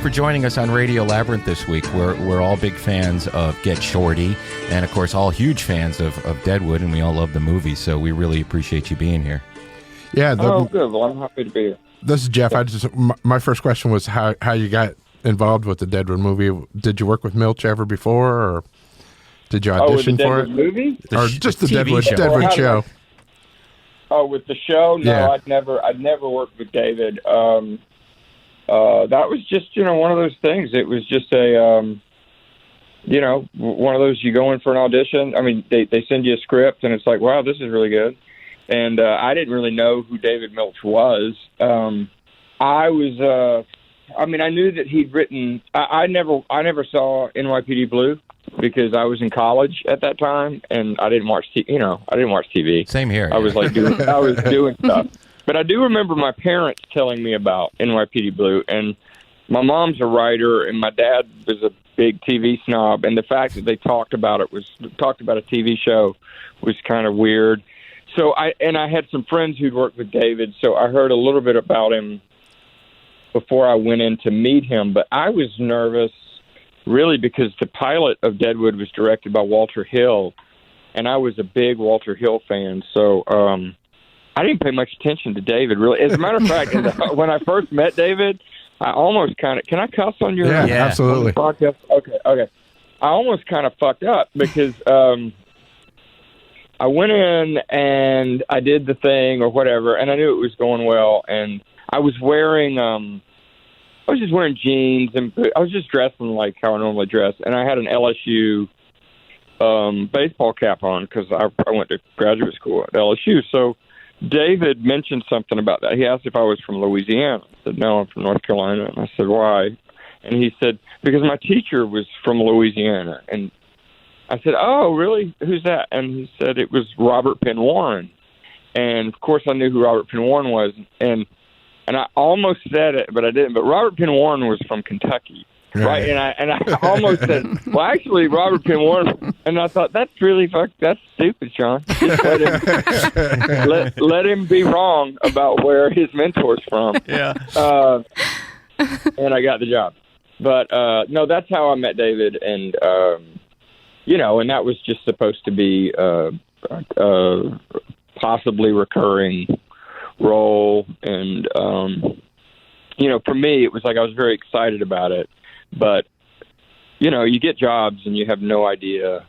for joining us on Radio Labyrinth this week. We're all big fans of Get Shorty, and of course all huge fans of Deadwood, and we all love the movie, so we really appreciate you being here. Yeah. Good. Well, I'm happy to be here. This is Jeff. My first question was how you got involved with the Deadwood movie. Did you work with Milch ever before, or did you audition for it? Movie? Or just the TV Deadwood show? Oh, with the show? No, Yeah. I'd never worked with David. That was just, one of those things. It was just one of those, you go in for an audition. I mean, they send you a script, and it's like, wow, this is really good. And I didn't really know who David Milch was. I knew that he'd written. I never saw NYPD Blue because I was in college at that time, and I didn't watch. I didn't watch TV. Same here. I was doing stuff. But I do remember my parents telling me about NYPD Blue, and my mom's a writer, and my dad was a big TV snob, and the fact that they talked about a TV show was kind of weird. So I had some friends who'd worked with David, so I heard a little bit about him before I went in to meet him. But I was nervous, really, because the pilot of Deadwood was directed by Walter Hill, and I was a big Walter Hill fan. So I didn't pay much attention to David, really. As a matter of fact, when I first met David, I almost kind of... Can I cuss on your... Yeah, absolutely. Podcast? Okay. I almost kind of fucked up because... I went in and I did the thing or whatever, and I knew it was going well. And I was wearing, just wearing jeans, and I was just dressing like how I normally dress. And I had an LSU baseball cap on because I went to graduate school at LSU. So David mentioned something about that. He asked if I was from Louisiana. I said, no, I'm from North Carolina. And I said, why? And he said, because my teacher was from Louisiana. And I said, oh, really? Who's that? And he said it was Robert Penn Warren. And, of course, I knew who Robert Penn Warren was. And I almost said it, but I didn't. But Robert Penn Warren was from Kentucky, right? And I almost said, well, actually, Robert Penn Warren. And I thought, that's stupid, Sean. Just let him be wrong about where his mentor's from. Yeah. And I got the job. But, no, that's how I met David. And, and that was just supposed to be possibly recurring role. And, for me, it was like I was very excited about it. But, you get jobs and you have no idea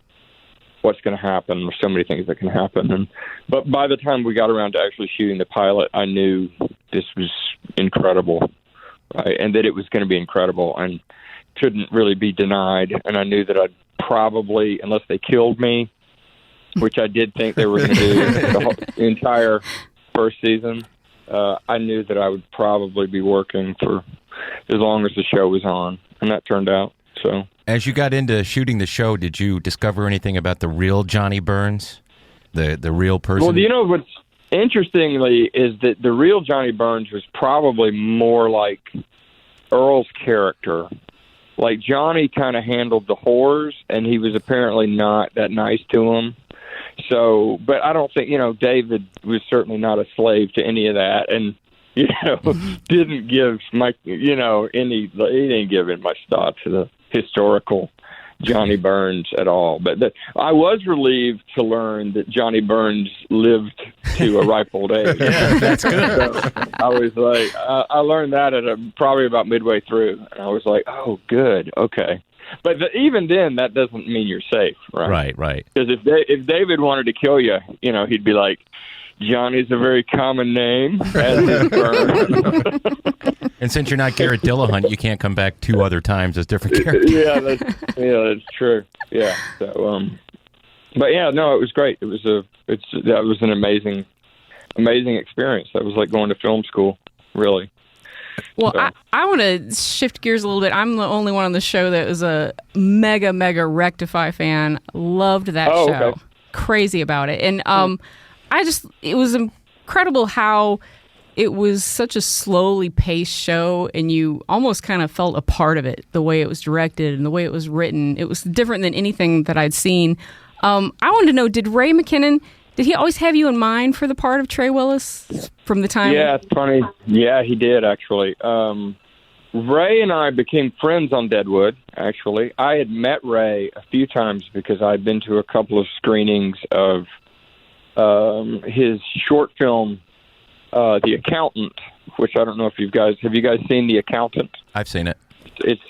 what's going to happen. There's so many things that can happen. But by the time we got around to actually shooting the pilot, I knew this was incredible, right? And that it was going to be incredible and couldn't really be denied. And I knew that I'd probably, unless they killed me, which I did think they were going to do the entire first season, I knew that I would probably be working for as long as the show was on, and that turned out. So, as you got into shooting the show, did you discover anything about the real Johnny Burns, the real person? Well, what's interestingly is that the real Johnny Burns was probably more like Earl's character. Like, Johnny kind of handled the whores, and he was apparently not that nice to them. So, but I don't think, David was certainly not a slave to any of that, and, didn't give he didn't give it much thought to the historical Johnny Burns at all. But I was relieved to learn that Johnny Burns lived to a ripe old age. Yeah, that's good. So I was like, I learned that at probably about midway through, and I was like, oh, good, okay. But even then, that doesn't mean you're safe, right? Right. Because if David wanted to kill you, he'd be like, Johnny's a very common name, as is Burns. And since you're not Garrett Dillahunt, you can't come back 2 other times as different characters. that's true. Yeah. So, but yeah, no, it was great. That was an amazing experience. That was like going to film school, really. Well, so. I want to shift gears a little bit. I'm the only one on the show that was a mega Rectify fan. Loved that show. Okay. Crazy about it. And it was incredible how it was such a slowly paced show, and you almost kind of felt a part of it, the way it was directed and the way it was written. It was different than anything that I'd seen. I wanted to know, did Ray McKinnon, did he always have you in mind for the part of Trey Willis from the time? Yeah, it's funny. Yeah, he did, actually. Ray and I became friends on Deadwood, actually. I had met Ray a few times because I'd been to a couple of screenings of his short film, The Accountant, which I don't know if have you guys seen The Accountant? I've seen it. It's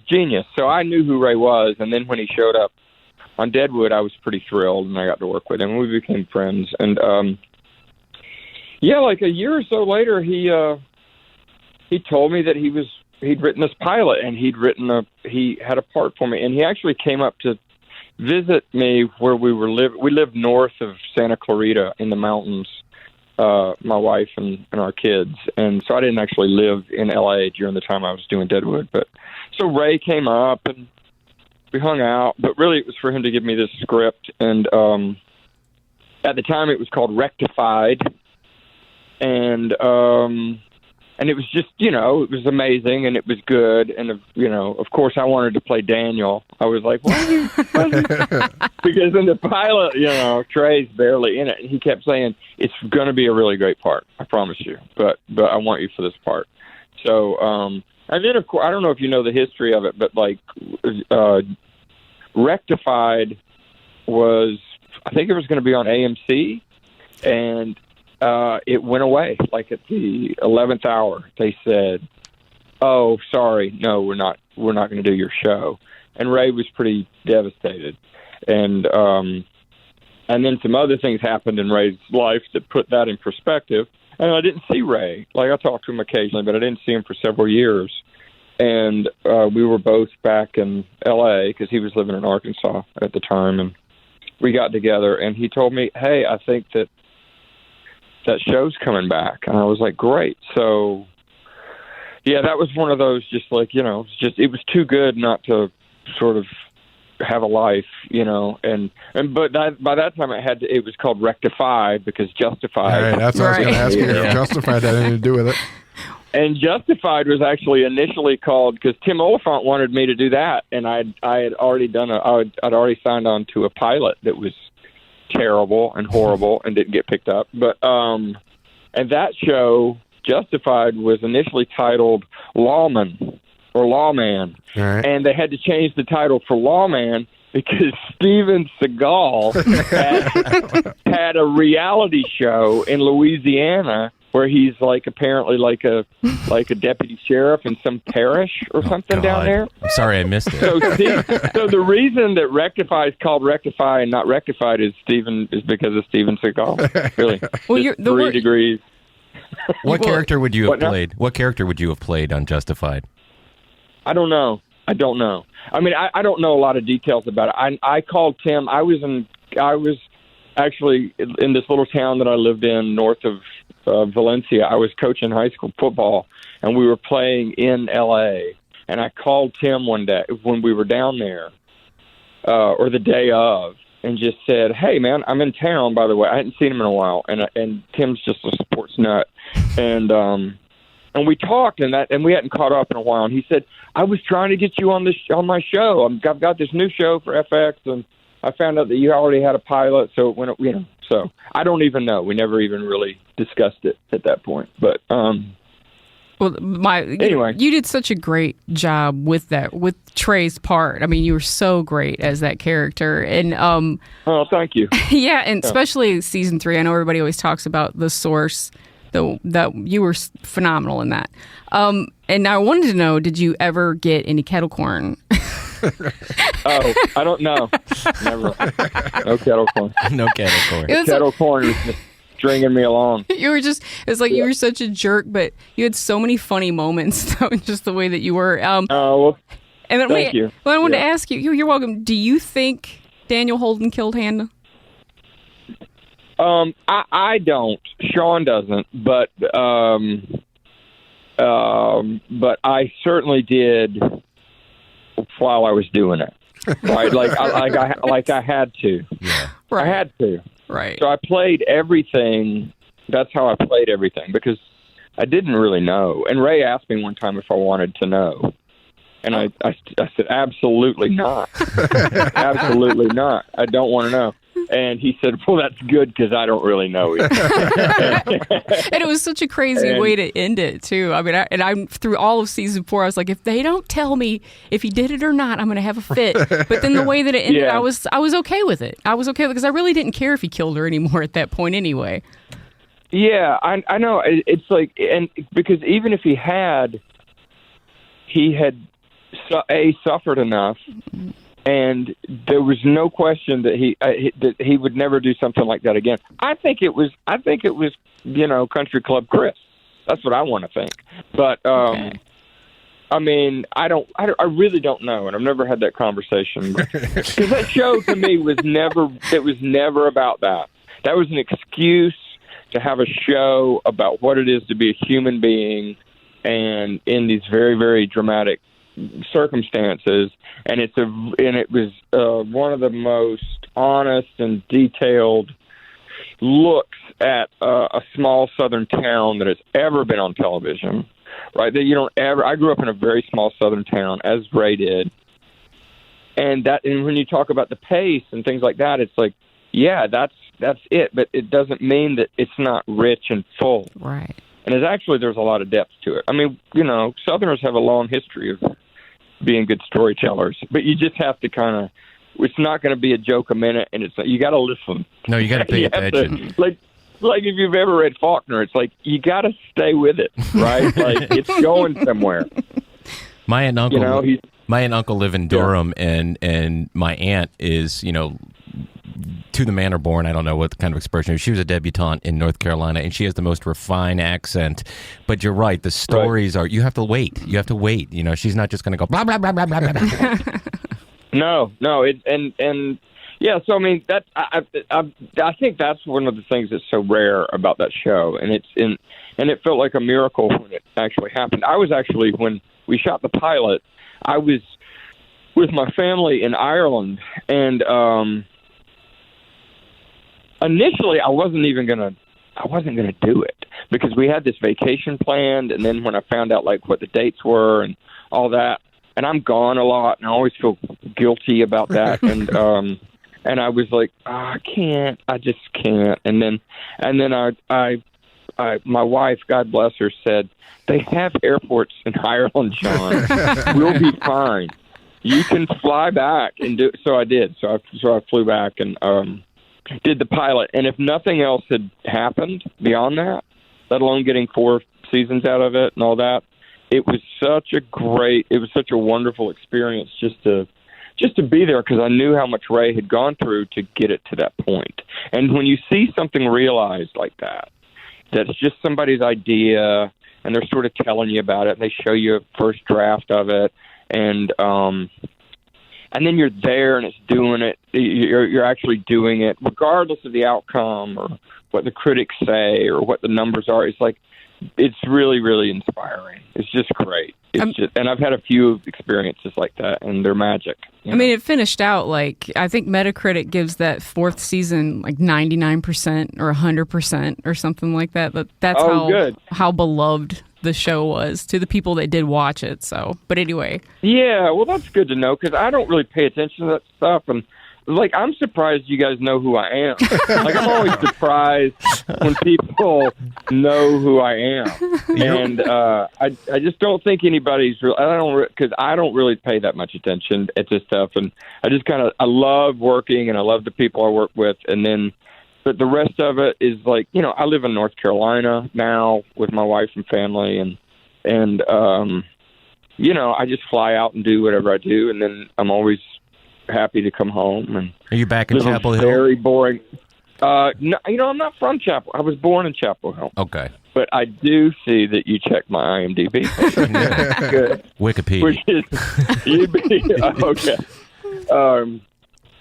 genius. So I knew who Ray was, and then when he showed up on Deadwood, I was pretty thrilled, and I got to work with him. We became friends, and like a year or so later, he told me that he'd written this pilot, and he had a part for me, and he actually came up to visit me where we lived north of Santa Clarita in the mountains, my wife and our kids, and so I didn't actually live in LA during the time I was doing Deadwood. But so Ray came up and we hung out, but really it was for him to give me this script, and at the time it was called Rectified, and it was just, it was amazing, and it was good. And, of course, I wanted to play Daniel. I was like, what? Because in the pilot, Trey's barely in it. And he kept saying, it's going to be a really great part, I promise you. But I want you for this part. So, and then, of course, I don't know if you know the history of it, but, Rectified was, I think it was going to be on AMC, and it went away. Like at the 11th hour, they said, "Oh, sorry, no, we're not going to do your show." And Ray was pretty devastated. And then some other things happened in Ray's life that put that in perspective. And I didn't see Ray. Like, I talked to him occasionally, but I didn't see him for several years. And we were both back in L.A. because he was living in Arkansas at the time, and we got together. And he told me, "Hey, I think that show's coming back." And I was like, great. So, yeah, that was one of those just like, it was too good not to sort of have a life, but by that time it was called Rectify because Justified. All right, that's what I was going to ask you. If Justified had anything to do with it. And Justified was actually initially called, because Tim Oliphant wanted me to do that, and I had already I'd already signed on to a pilot that was terrible and horrible and didn't get picked up. But and that show, Justified, was initially titled Lawman or Lawman. Right. And they had to change the title for Lawman because Steven Seagal had a reality show in Louisiana where he's apparently like a deputy sheriff in some parish or something down there. I'm sorry I missed it. So the reason that Rectify is called Rectify and not Rectified is because of Steven Seagal. Really. Well, 3 degrees. What character would you have played? What character would you have played on Justified? I don't know. I mean, I don't know a lot of details about it. I called Tim. I was actually in this little town that I lived in north of Valencia. I was coaching high school football, and we were playing in L.A., and I called Tim one day when we were down there, or the day of, and just said, "Hey, man, I'm in town, by the way." I hadn't seen him in a while, and Tim's just a sports nut. And we talked, and we hadn't caught up in a while, and he said, "I was trying to get you on my show. I've got this new show for FX, and I found out that you already had a pilot, so it went, so I don't even know. We never even really discussed it at that point. But anyway, you did such a great job with Trey's part. I mean, you were so great as that character, and oh, thank you. Yeah, and especially season 3. I know everybody always talks about The Source. That you were phenomenal in that. And I wanted to know, did you ever get any kettle corn? Oh, I don't know. Never. No kettle corn. No kettle corn. Kettle corn was just stringing me along. You were just, it's like you were such a jerk, but you had so many funny moments, just the way that you were. Well, and then thank you. Well, I wanted to ask you, you're welcome. Do you think Daniel Holden killed Hannah? I don't. Sean doesn't, but I certainly did while I was doing it. Right, I had to. Yeah, right. I had to. Right. So I played everything. That's how I played everything because I didn't really know. And Ray asked me one time if I wanted to know, and I said absolutely not. Absolutely not. I don't want to know. And he said, well, that's good because I don't really know it. And it was such a crazy way to end it, too. I mean, I'm through all of season 4, I was like, if they don't tell me if he did it or not, I'm going to have a fit. But then the way that it ended, I was okay with it. I was okay with it because I really didn't care if he killed her anymore at that point anyway. Yeah, I know. It's like, and because even if he had suffered enough, and there was no question that he would never do something like that again. I think it was Country Club Chris. That's what I want to think. But Okay. I mean, I really don't know, and I've never had that conversation. Because that show to me was never about that. That was an excuse to have a show about what it is to be a human being, and in these very, very dramatic circumstances. And it was one of the most honest and detailed looks at a small southern town that has ever been on television. Right, that you don't ever. I grew up in a very small southern town, as Ray did, and when you talk about the pace and things like that, it's like, yeah, that's it, but it doesn't mean that it's not rich and full. Right. And there's a lot of depth to it. I mean, Southerners have a long history of being good storytellers, but you just have to kind of. It's not going to be a joke a minute, and you got to listen. No, you got to pay attention. Like if you've ever read Faulkner, it's like you got to stay with it, right? Like it's going somewhere. My aunt and uncle live in Durham, and my aunt is, to the manor born. I don't know what kind of expression. She was a debutante in North Carolina, and she has the most refined accent. But you're right. The stories are. You have to wait. You have to wait. She's not just going to go blah blah blah blah blah blah. No. Yeah, so I mean that I think that's one of the things that's so rare about that show, and it felt like a miracle when it actually happened. I was actually, when we shot the pilot, I was with my family in Ireland, and initially I wasn't gonna do it because we had this vacation planned, and then when I found out like what the dates were and all that, and I'm gone a lot, and I always feel guilty about that, and I was like, I just can't. And then I my wife, God bless her, said, they have airports in Ireland, John. We'll be fine. You can fly back and do. So I did. So I flew back and did the pilot. And if nothing else had happened beyond that, let alone getting 4 seasons out of it and all that, it was such a wonderful experience just to be there, because I knew how much Ray had gone through to get it to that point. And when you see something realized like that, that's just somebody's idea, and they're sort of telling you about it, and they show you a first draft of it, and then you're there, and it's doing it. You're actually doing it, regardless of the outcome or what the critics say or what the numbers are. It's like, it's really, really inspiring. It's just great. And I've had a few experiences like that, and they're magic. I mean, it finished out like, I think Metacritic gives that 4th season like 99% or 100% or something like that. That's how beloved the show was to the people that did watch it. So, but anyway. Yeah, well, that's good to know, because I don't really pay attention to that stuff, and like, I'm surprised you guys know who I am. Like, I'm always surprised when people know who I am, and I just don't think anybody's real. Because I don't really pay that much attention at this stuff, and I love working, and I love the people I work with, but the rest of it is like, I live in North Carolina now with my wife and family, and I just fly out and do whatever I do, and then I'm always happy to come home. And are you back in Chapel Hill? Very boring. No, I'm not from Chapel. I was born in Chapel Hill. Okay, but I do see that you check my IMDb. Good. Wikipedia. Okay.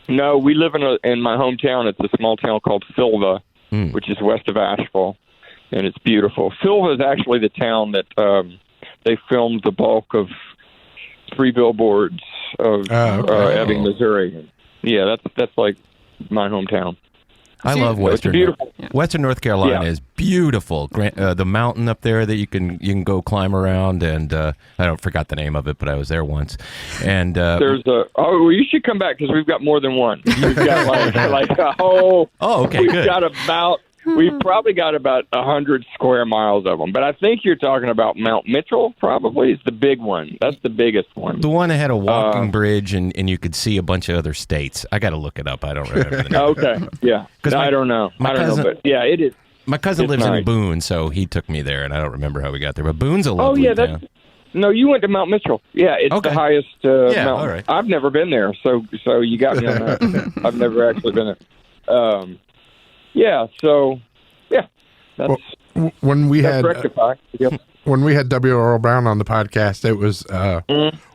No, we live in my hometown. It's a small town called Silva, which is west of Asheville, and it's beautiful. Silva is actually the town that they filmed the bulk of 3 Billboards of Ebbing, Missouri. Yeah, that's like my hometown. I love Western. Western North Carolina is beautiful. The mountain up there that you can go climb around, and I forgot the name of it, but I was there once. And there's you should come back because we've got more than one. We've got like a whole. Oh, okay, we've good. We've probably got about 100 square miles of them. But I think you're talking about Mount Mitchell, probably, is the big one. That's the biggest one. The one that had a walking bridge and you could see a bunch of other states. I got to look it up. I don't remember the name. Okay, yeah. I don't know. But yeah, it is. My cousin lives in Boone, so he took me there, and I don't remember how we got there. But Boone's a lovely town. No, you went to Mount Mitchell. Yeah, it's the highest mountain. All right. I've never been there, so you got me on that. I've never actually been there. That's when we had Rectify. Yep. When we had W. Earl Brown on the podcast, it was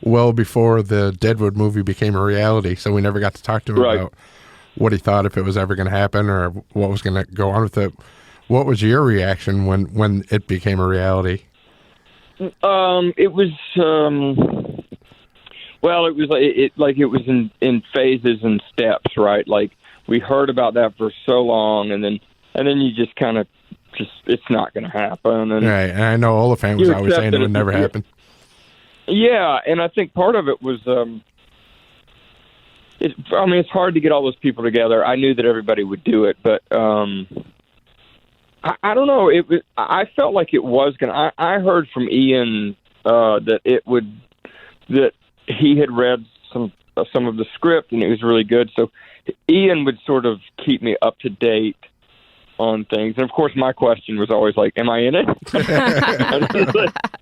well before the Deadwood movie became a reality, so we never got to talk to him about what he thought, if it was ever going to happen or what was going to go on with it. What was your reaction when it became a reality? It was it was in phases and steps, right? Like we heard about that for so long, and then you just kind of it's not going to happen. And right, and I know all the fans was always saying it would never happen. Yeah, and I think part of it was it's hard to get all those people together. I knew that everybody would do it, but I don't know. I felt like it was going to. I heard from Ian that he had read some of the script and it was really good. So Ian would sort of keep me up to date on things. And of course, my question was always like, "Am I in it?"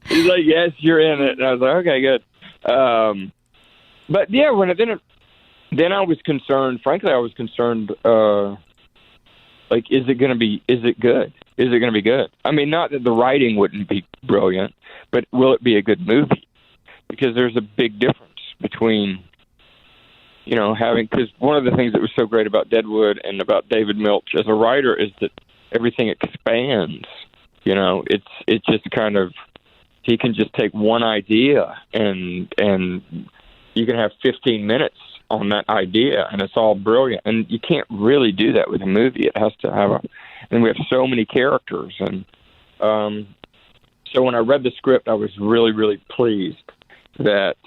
He's like, "Yes, you're in it." And I was like, "Okay, good." But yeah, then I was concerned. Frankly, I was concerned. Like, is it good? Is it going to be good? I mean, not that the writing wouldn't be brilliant, but will it be a good movie? Because there's a big difference between, because one of the things that was so great about Deadwood and about David Milch as a writer is that everything expands. It's just kind of, he can just take one idea and you can have 15 minutes on that idea, and it's all brilliant. And you can't really do that with a movie. It has to have and we have so many characters. And so when I read the script, I was really, really pleased that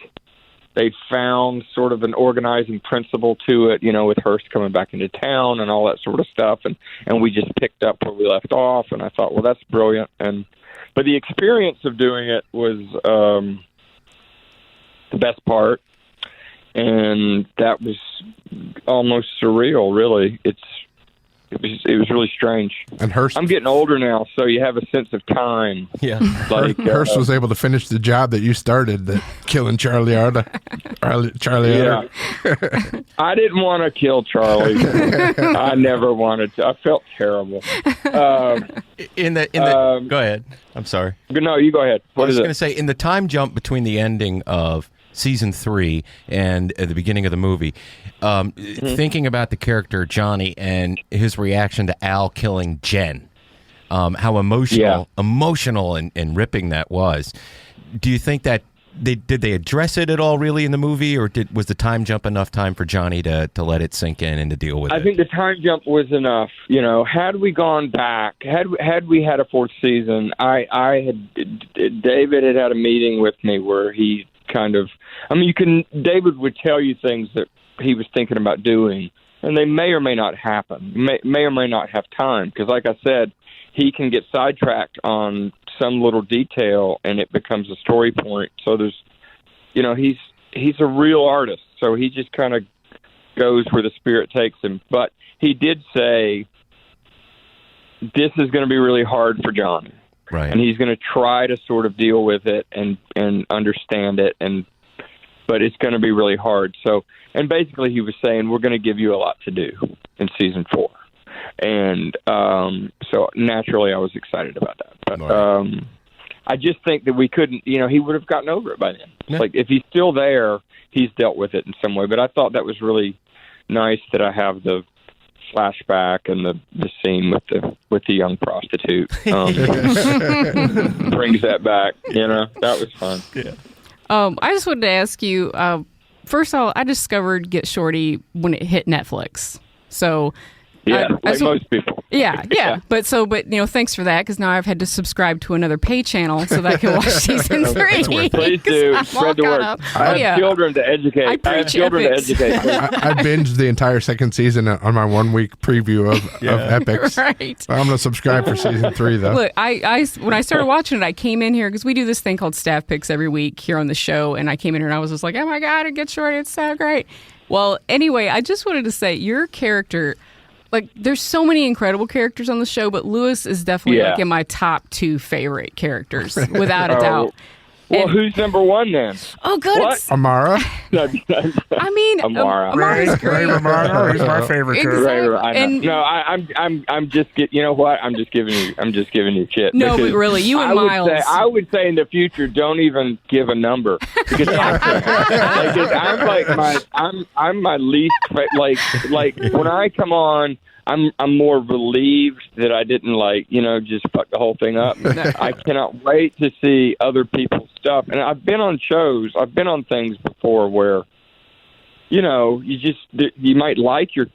they found sort of an organizing principle to it, with Hearst coming back into town and all that sort of stuff. And we just picked up where we left off. And I thought, well, that's brilliant. But the experience of doing it was the best part. And that was almost surreal, really. It was really strange. And Hearst, I'm getting older now, so you have a sense of time. Yeah, like Hearst was able to finish the job that you started, killing Charlie Arda. Yeah, I didn't want to kill Charlie. I never wanted to. I felt terrible. Go ahead. I'm sorry. No, you go ahead. I was going to say, in the time jump between the ending of season 3 and at the beginning of the movie, thinking about the character Johnny and his reaction to Al killing Jen, how emotional and ripping that was. Do you think that did they address it at all really in the movie, or was the time jump enough time for Johnny to let it sink in and to deal with it? I think the time jump was enough. Had we gone back, had we had a fourth season, David had a meeting with me where he David would tell you things that he was thinking about doing, and they may or may not happen, may or may not have time, because like I said, he can get sidetracked on some little detail and it becomes a story point. So there's, he's a real artist, so he just kind of goes where the spirit takes him. But he did say, this is going to be really hard for Johnny. Right. And he's going to try to sort of deal with it and understand it, but it's going to be really hard. So, and basically he was saying, we're going to give you a lot to do in season 4. And so naturally I was excited about that. But I just think that we couldn't, he would have gotten over it by then. Yeah. Like, if he's still there, he's dealt with it in some way. But I thought that was really nice that I have the flashback and the scene with the young prostitute brings that back. That was fun. Yeah. I just wanted to ask you. First of all, I discovered Get Shorty when it hit Netflix. So Yeah, most people. Yeah. But thanks for that, because now I've had to subscribe to another pay channel so that I can watch season 3. Please do. Spread the word. I have children to educate. I have children to educate. I binged the entire second season on my 1 week preview of Epics. Right. So I'm going to subscribe for season 3, though. Look, I when I started watching it, I came in here because we do this thing called staff picks every week here on the show, and I came in here and I was just like, oh my God, it gets Shorty. It's so great. Well, anyway, I just wanted to say your character. Like, there's so many incredible characters on the show, but Lewis is definitely like in my top 2 favorite characters, without a doubt. Well, who's number 1 then? Oh, good. Amara. I mean, Amara's great. Amara is my favorite character. Exactly. I'm just you know what? I'm just giving you shit. No, but really, you and Miles. I would say in the future, don't even give a number, because I'm my least like when I come on. I'm more relieved that I didn't just fuck the whole thing up. I cannot wait to see other people's stuff. And I've been on shows, I've been on things before where, you might like your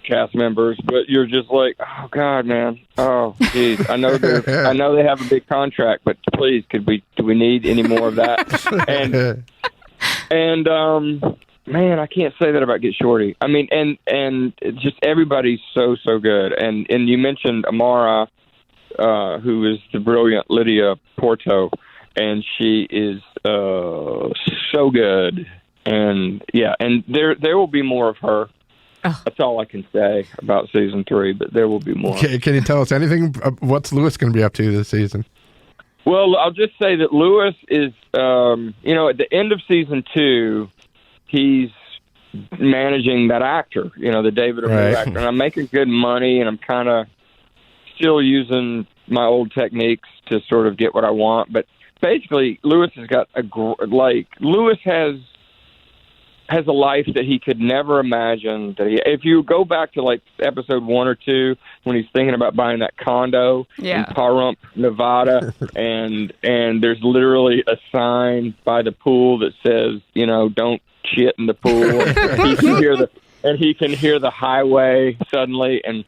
cast members, but you're just like, oh God, man. Oh, geez. I know they have a big contract, but please, do we need any more of that? And man, I can't say that about Get Shorty. I mean, and just everybody's so good. And you mentioned Amara, who is the brilliant Lydia Porto, and she is so good. And and there will be more of her. Oh. That's all I can say about season 3, but there will be more. Can you tell us anything? What's Lewis going to be up to this season? Well, I'll just say that Lewis is, at the end of season 2, he's managing that actor, the David actor. And I'm making good money, and I'm kind of still using my old techniques to sort of get what I want. But basically, Lewis has got Lewis has a life that he could never imagine. If you go back to episode 1 or 2, when he's thinking about buying that condo in Pahrump, Nevada, and there's literally a sign by the pool that says, don't shit in the pool. He can hear the highway suddenly, and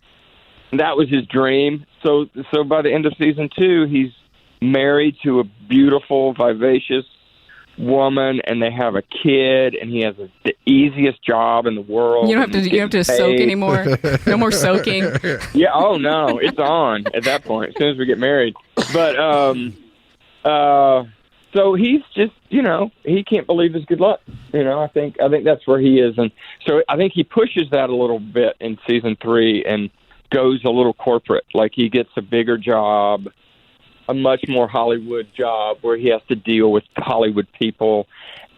that was his dream. So by the end of season 2, he's married to a beautiful, vivacious woman, and they have a kid, and he has the easiest job in the world. You don't have to soak anymore. No more soaking. Yeah. Oh no, it's on at that point as soon as we get married. But so he's just he can't believe his good luck. I think that's where he is, and so I think he pushes that a little bit in season 3 and goes a little corporate. Like, he gets a bigger job, a much more Hollywood job where he has to deal with Hollywood people,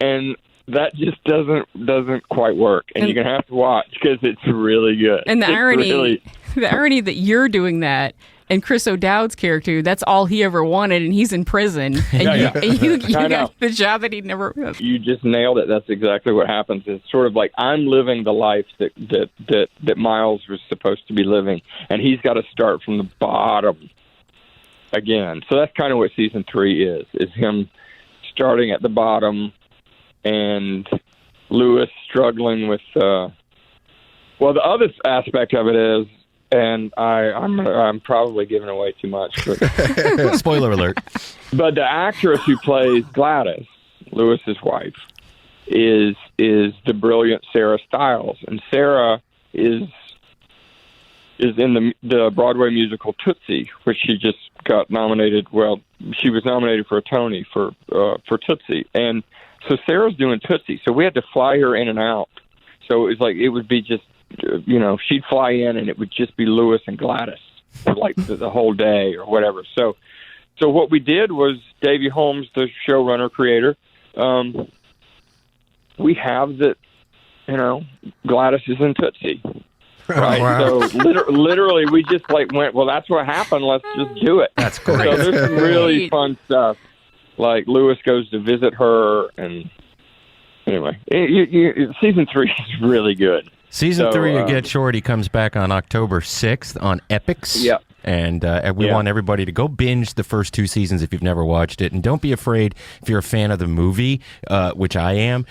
and that just doesn't quite work. And you're gonna have to watch because it's really good. And the irony that you're doing that, and Chris O'Dowd's character, that's all he ever wanted, and he's in prison. And you got the job that he never. You just nailed it. That's exactly what happens. It's sort of like I'm living the life that Miles was supposed to be living, and he's got to start from the bottom again. So that's kind of what season 3 is him starting at the bottom, and Lewis struggling with. The other aspect of it is. And I'm probably giving away too much. But spoiler alert. But the actress who plays Gladys, Lewis's wife, is the brilliant Sarah Stiles, and Sarah is in the Broadway musical Tootsie, which she just got nominated. Well, she was nominated for a Tony for Tootsie, and so Sarah's doing Tootsie. So we had to fly her in and out. So it would be just. She'd fly in and it would just be Lewis and Gladys for the whole day or whatever. So what we did was Davey Holmes, the showrunner creator, we have that, Gladys is in Tootsie. Right. Wow. So literally we just went, well, that's what happened. Let's just do it. That's great. So there's some really fun stuff. Like Lewis goes to visit her, and anyway, season 3 is really good. Season 3 of Get Shorty comes back on October 6th on Epix. Yep. And we want everybody to go binge the first 2 seasons if you've never watched it. And don't be afraid if you're a fan of the movie, which I am.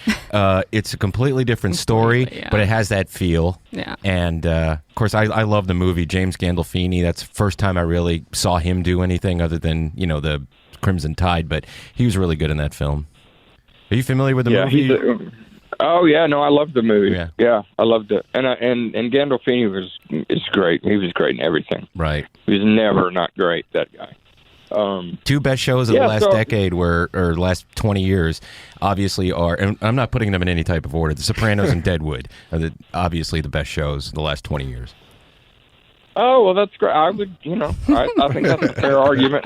It's a completely different story, but it has that feel. Yeah. And, of course, I love the movie. James Gandolfini, that's the first time I really saw him do anything other than, the Crimson Tide. But he was really good in that film. Are you familiar with the movie? Oh yeah, no, I loved the movie. Yeah, I loved it, and Gandolfini is great. He was great in everything. Right. He was never not great. That guy. 2 best shows of the last decade or last 20 years, obviously are, and I'm not putting them in any type of order. The Sopranos and Deadwood are obviously the best shows of the last 20 years. Oh well, that's great. I would, I think that's a fair argument.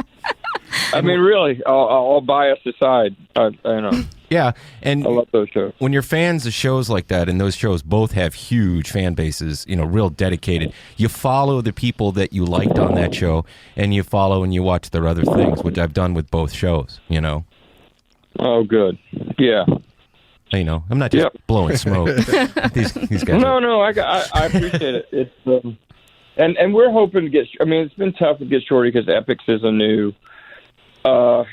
I mean, really, all bias aside, I know. Yeah, and I love those shows. When you're fans of shows like that, and those shows both have huge fan bases, real dedicated, you follow the people that you liked on that show, and you follow and you watch their other things, which I've done with both shows, Oh, good. Yeah. I'm not just blowing smoke. these guys. No, I appreciate it. It's and we're hoping to get. I mean, it's been tough to get Shorty because Epix is a new, a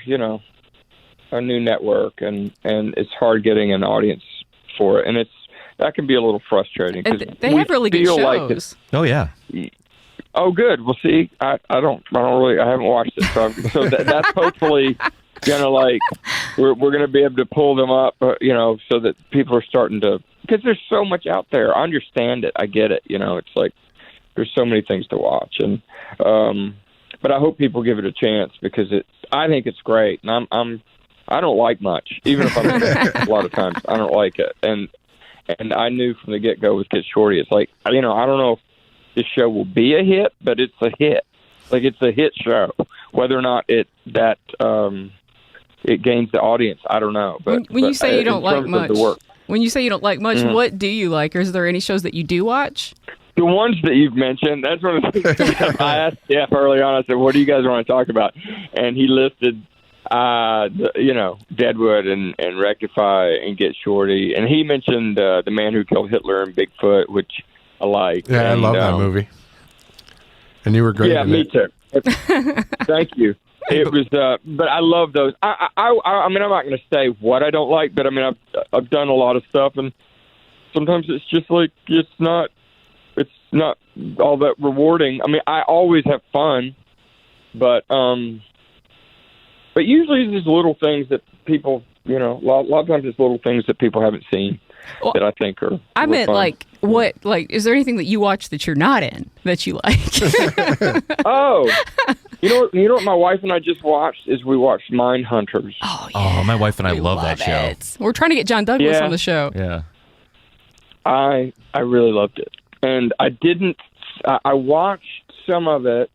new network, and it's hard getting an audience for it, and that can be a little frustrating. They have really good shows. Oh yeah. Oh, good. Well, see, I haven't watched it, so that's hopefully we're going to be able to pull them up, so that people are starting to, because there's so much out there. I understand it. I get it. It's like there's so many things to watch, and but I hope people give it a chance because I think it's great, and I don't like much, even if I'm a lot of times I don't like it, and I knew from the get-go with Get Shorty, it's like I don't know if this show will be a hit, but it's a hit. Like it's a hit show. Whether or not it gains the audience, I don't know. But when you say you don't like much, what do you like? Or is there any shows that you do watch? The ones that you've mentioned, that's one of the things I asked Steph early on. I said, what do you guys want to talk about? And he listed, Deadwood and Rectify and Get Shorty. And he mentioned The Man Who Killed Hitler and Bigfoot, which I like. Yeah, and, I love that movie. And you were great. Yeah, me too. Thank you. It was, but I love those. I mean, I'm not going to say what I don't like, but I mean, I've done a lot of stuff, and sometimes it's just like it's not all that rewarding. I mean, I always have fun, but usually it's just little things that people, a lot of times it's little things that people haven't seen that I think are. I meant fun. Is there anything that you watch that you're not in that you like? Oh, you know what my wife and I just watched is we watched Mindhunters. Oh, yeah. Oh, my wife and I love that show. We're trying to get John Douglas on the show. Yeah. I really loved it. And I watched some of it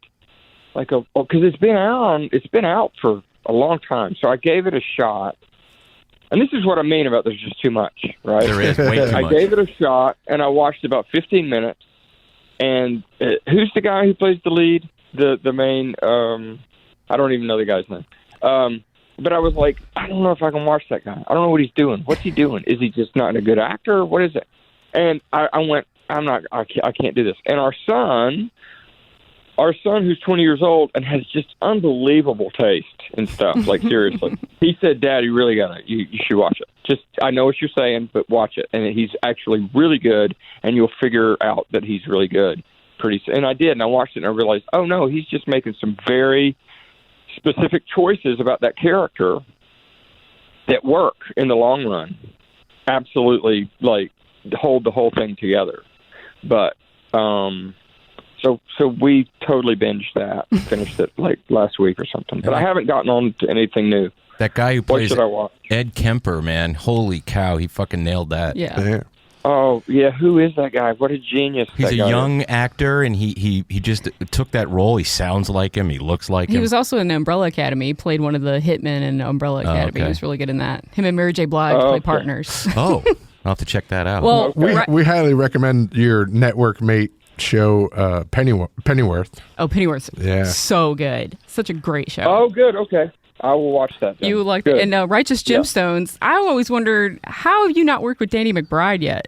because it's been out for a long time. So I gave it a shot. And this is what I mean about there's just too much, right? There is way too much. I gave it a shot, and I watched about 15 minutes. And who's the guy who plays the lead? The main, I don't even know the guy's name. But I was like, I don't know if I can watch that guy. I don't know what he's doing. What's he doing? Is he just not a good actor? What is it? And I went, I can't do this. And our son, who's 20 years old and has just unbelievable taste in stuff, like seriously. He said, Dad, you really you should watch it. Just, I know what you're saying, but watch it. And he's actually really good, and you'll figure out that he's really good pretty soon. And I did, and I watched it, and I realized, oh no, he's just making some very specific choices about that character that work in the long run. Absolutely, hold the whole thing together. But, So we totally binged that, finished it last week or something. But I haven't gotten on to anything new. That guy who plays what should I watch? Ed Kemper, man, holy cow, he fucking nailed that. Yeah. Oh yeah, who is that guy? What a genius! He's a young actor, and he just took that role. He sounds like him. He looks like him. He was also in Umbrella Academy. He played one of the hitmen in Umbrella Academy. Okay. He was really good in that. Him and Mary J. Blige play partners. Oh, I'll have to check that out. Well, we highly recommend your network mate show, Pennyworth. Oh, Pennyworth. Yeah. So good. Such a great show. Oh, good. Okay. I will watch that. Then. You like it. And Righteous Gemstones. I always wondered, how have you not worked with Danny McBride yet?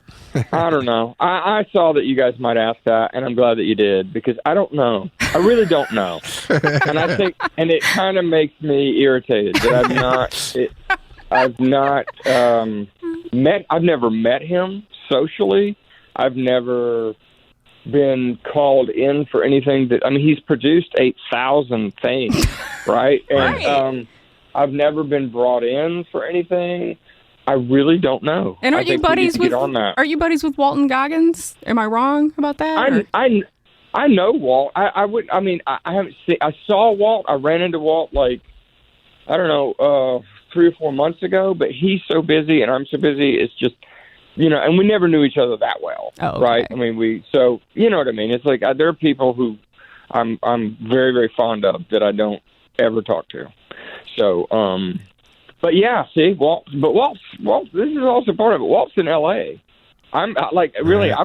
I don't know. I saw that you guys might ask that, and I'm glad that you did, because I don't know. I really don't know. And I think, and it kind of makes me irritated that I've never met him socially. I've never been called in for anything he's produced 8,000 things, right? And I've never been brought in for anything. I really don't know. And aren't you buddies with Walton Goggins? Am I wrong about that? I know Walt. I haven't seen. I saw Walt. I ran into Walt 3 or 4 months ago, but he's so busy and I'm so busy. It's just, and we never knew each other that well, right? I mean, so you know what I mean? It's like there are people who I'm very, very fond of that I don't ever talk to. So, but yeah, see, Walt, this is also part of it. Walt's in L.A. I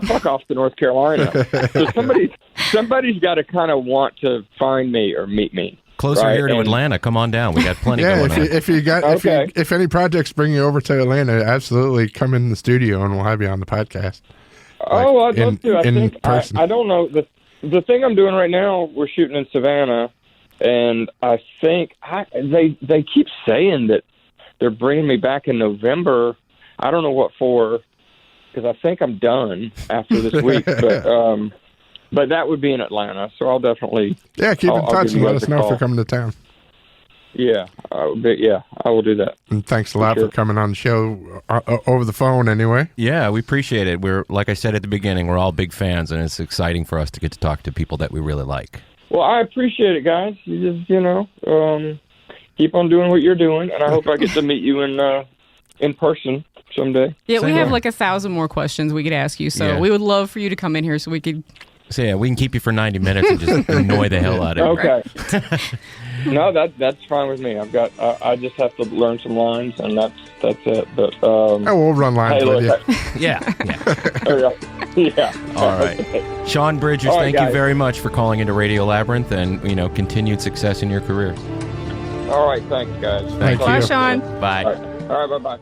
fuck off to North Carolina. So somebody's got to kind of want to find me or meet me. Closer here to Atlanta. Come on down. We got plenty going on. If any projects bring you over to Atlanta, absolutely come in the studio and we'll have you on the podcast. I'd love to. I don't know. The thing I'm doing right now, we're shooting in Savannah, and I think they keep saying that they're bringing me back in November. I don't know what for, because I think I'm done after this week. But that would be in Atlanta, so I'll definitely... Yeah, keep in touch and let us know if you're coming to town. Yeah, I will do that. And thanks a lot for coming on the show over the phone anyway. Yeah, we appreciate it. We're, like I said at the beginning, we're all big fans, and it's exciting for us to get to talk to people that we really like. Well, I appreciate it, guys. You just, keep on doing what you're doing, and I hope I get to meet you in person someday. Yeah, we have 1,000 more questions we could ask you, so we would love for you to come in here so we could... So yeah, we can keep you for 90 minutes and just annoy the hell out of you. Okay. No, that's fine with me. I just have to learn some lines, and that's it. But we'll run lines with you. Yeah. Yeah. All right. Okay. Sean Bridgers, thank you very much for calling into Radio Labyrinth, and continued success in your career. All right, thanks, guys. Thank you. Bye, Sean. Bye. All right, bye-bye.